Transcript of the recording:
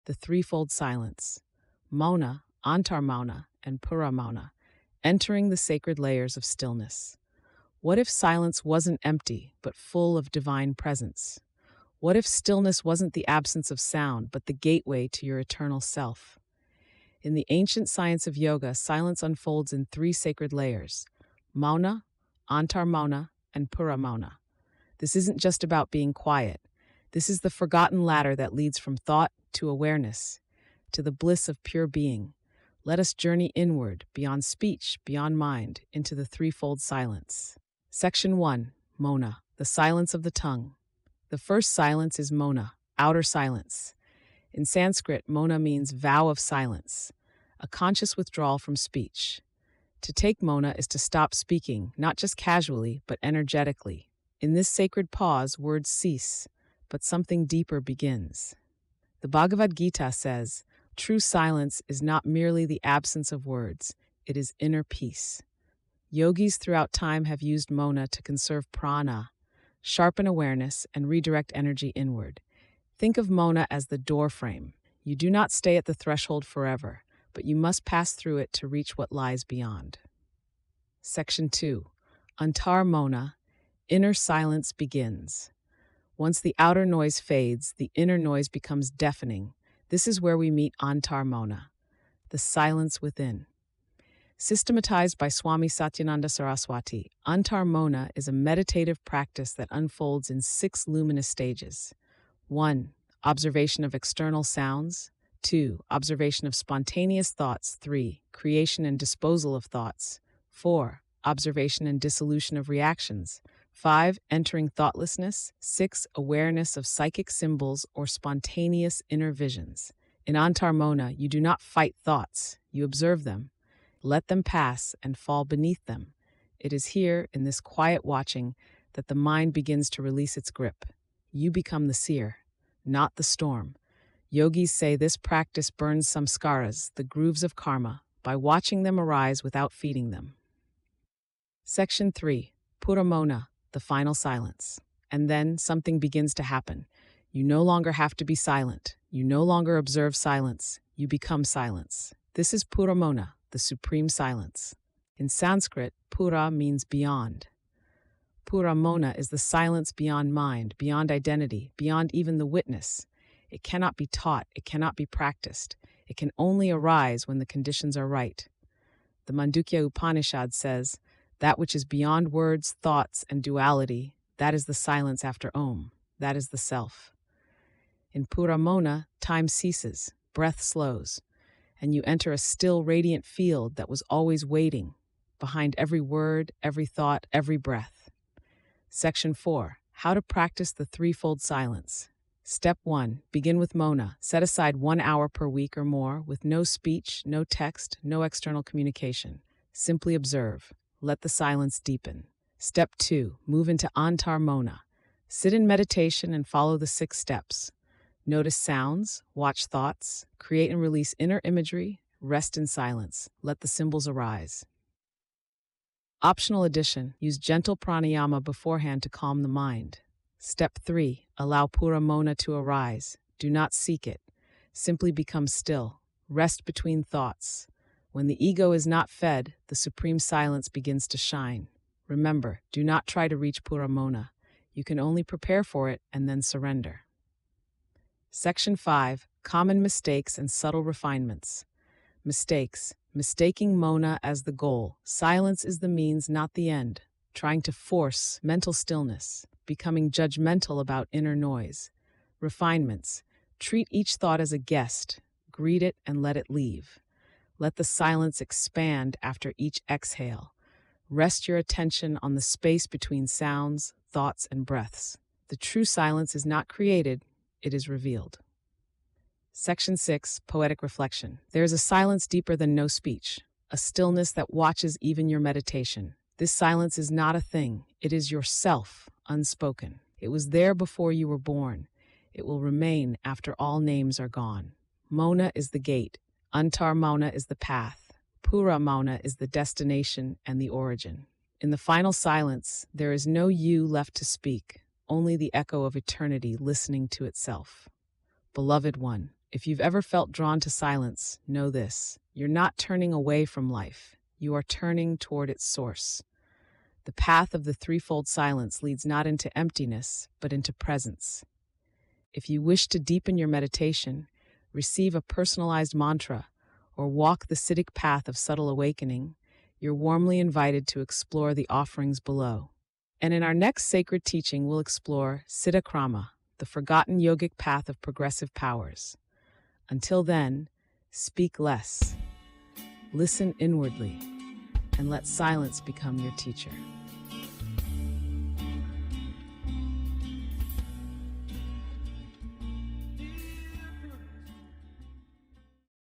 the threefold silence, Mauna, Antar Mauna, and Puramona, entering the sacred layers of stillness. What if silence wasn't empty, but full of divine presence? What if stillness wasn't the absence of sound, but the gateway to your eternal self? In the ancient science of yoga, silence unfolds in three sacred layers: Mauna, Antar Mauna, and Puramona. This isn't just about being quiet. This is the forgotten ladder that leads from thought to awareness, to the bliss of pure being. Let us journey inward, beyond speech, beyond mind, into the threefold silence. Section 1. Mona, the silence of the tongue. The first silence is Mona, outer silence. In Sanskrit, Mona means vow of silence, a conscious withdrawal from speech. To take Mona is to stop speaking, not just casually, but energetically. In this sacred pause, words cease, but something deeper begins. The Bhagavad Gita says, true silence is not merely the absence of words, it is inner peace. Yogis throughout time have used Mona to conserve prana, sharpen awareness, and redirect energy inward. Think of Mona as the doorframe. You do not stay at the threshold forever, but you must pass through it to reach what lies beyond. Section 2. Antar Mauna, inner silence begins. Once the outer noise fades, the inner noise becomes deafening. This is where we meet Antar Mauna, the silence within. Systematized by Swami Satyananda Saraswati, Antar Mauna is a meditative practice that unfolds in 6 luminous stages. 1. Observation of external sounds. 2. Observation of spontaneous thoughts. 3. Creation and disposal of thoughts. 4. Observation and dissolution of reactions. 5. Entering thoughtlessness. 6. Awareness of psychic symbols or spontaneous inner visions. In Antar Mauna, you do not fight thoughts, you observe them. Let them pass and fall beneath them. It is here, in this quiet watching, that the mind begins to release its grip. You become the seer, not the storm. Yogis say this practice burns samskaras, the grooves of karma, by watching them arise without feeding them. Section 3. Puramona, the final silence. And then something begins to happen. You no longer have to be silent. You no longer observe silence. You become silence. This is Puramona, the supreme silence. In Sanskrit, Pura means beyond. Puramona is the silence beyond mind, beyond identity, beyond even the witness. It cannot be taught, it cannot be practiced. It can only arise when the conditions are right. The Mandukya Upanishad says, that which is beyond words, thoughts, and duality, that is the silence after Om, that is the self. In Puramona, time ceases, breath slows, and you enter a still, radiant field that was always waiting, behind every word, every thought, every breath. Section 4. How to practice the threefold silence. Step 1. Begin with Mona. Set aside 1 hour per week or more with no speech, no text, no external communication. Simply observe. Let the silence deepen. Step 2. Move into Antar Mauna. Sit in meditation and follow the 6 steps. Notice sounds, watch thoughts, create and release inner imagery, rest in silence, let the symbols arise. Optional addition, use gentle pranayama beforehand to calm the mind. Step 3. Allow Puramona to arise. Do not seek it. Simply become still. Rest between thoughts. When the ego is not fed, the supreme silence begins to shine. Remember, do not try to reach Puramona. You can only prepare for it and then surrender. Section 5. Common mistakes and subtle refinements. Mistakes. Mistaking Mona as the goal. Silence is the means, not the end. Trying to force mental stillness. Becoming judgmental about inner noise. Refinements. Treat each thought as a guest. Greet it and let it leave. Let the silence expand after each exhale. Rest your attention on the space between sounds, thoughts, and breaths. The true silence is not created, it is revealed. Section 6. Poetic reflection. There is a silence deeper than no speech, a stillness that watches even your meditation. This silence is not a thing, it is yourself, unspoken. It was there before you were born. It will remain after all names are gone. Mauna is the gate, Antar Mauna is the path, Puramona is the destination and the origin. In the final silence, there is no you left to speak, only the echo of eternity listening to itself. Beloved one, If you've ever felt drawn to silence, know this: you're not turning away from life, you are turning toward its source. The path of the threefold silence leads not into emptiness, but into presence. If you wish to deepen your meditation, receive a personalized mantra, or walk the Siddhic path of subtle awakening, you're warmly invited to explore the offerings below. And in our next sacred teaching, we'll explore Siddhikrama, the forgotten yogic path of progressive powers. Until then, speak less, listen inwardly, and let silence become your teacher.